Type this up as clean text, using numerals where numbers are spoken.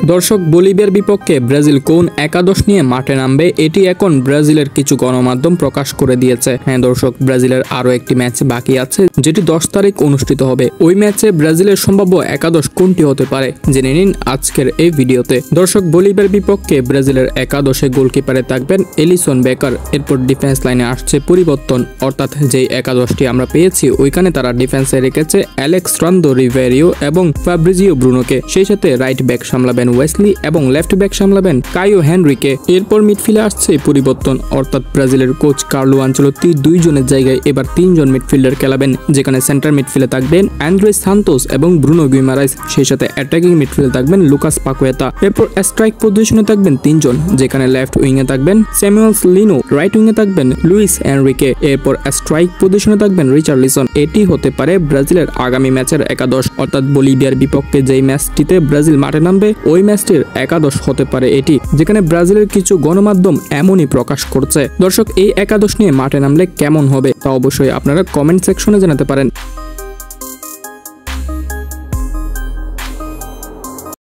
দর্শক, বলিভিয়ার বিপক্ষে ব্রাজিল কোন একাদশ নিয়ে মাঠে নামবে এটি এখন ব্রাজিলের কিছু গণমাধ্যম প্রকাশ করে দিয়েছে। হ্যাঁ দর্শক, ব্রাজিলের আরো একটি ম্যাচ বাকি আছে যেটি 10 তারিখ অনুষ্ঠিত হবে। ওই ম্যাচে ব্রাজিলের সম্ভাব্য একাদশ কোনটি হতে পারে জেনে নিন আজকের এই ভিডিওতে। দর্শক, বলিভিয়ার বিপক্ষে ব্রাজিলের একাদশে গোলকিপারে থাকবেন এলিসন বেকার। এরপর ডিফেন্স লাইনে আসছে পরিবর্তন, অর্থাৎ যেই একাদশটি আমরা পেয়েছি ওইখানে তারা ডিফেন্সে রেখেছে অ্যালেক্সান্দ্রো রিভেরিও এবং ফাব্রিজিও ব্রুনোকে। সেই সাথে রাইট ব্যাক সামলাবেন ওয়েসলি এবং লেফট ব্যাক সামলাবেন কাইও হেনরিকে। এরপর মিডফিল্ডে আসছে পরিবর্তন, অর্থাৎ ব্রাজিলের কোচ কার্লো আনচেলত্তি 2 জনের জায়গায় এবার 3 জন মিডফিল্ডার খেলাবেন, যেখানে সেন্টার মিডফিল্ডে থাকবেন অ্যান্ড্রে সান্তোস এবং ব্রুনো গুইমারাইস। সেই সাথে অ্যাটাকিং মিডফিল্ডে থাকবেন লুকাস পাকুয়েতা। এরপর স্ট্রাইক পজিশনে থাকবেন 3 জন, যেখানে লেফট উইংয়ে থাকবেন স্যামুয়েলস লিনো, রাইট উইংয়ে থাকবেন লুইস এনরিকে। এরপর স্ট্রাইক পজিশনে থাকবেন রিচার্লিসন। এটি হতে পারে ব্রাজিলের আগামী ম্যাচের একাদশ, অর্থাৎ বলিভিয়ার বিপক্ষে যেই ম্যাচটিতে ব্রাজিল মাঠে নামবে ওই ম্যাচটির একাদশ হতে পারে এটি, যেখানে ব্রাজিলের কিছু গণমাধ্যম এমনই প্রকাশ করছে। দর্শক, এই একাদশ নিয়ে মাঠে নামলে কেমন হবে তা অবশ্যই আপনারা কমেন্ট সেকশনে জানাতে পারেন।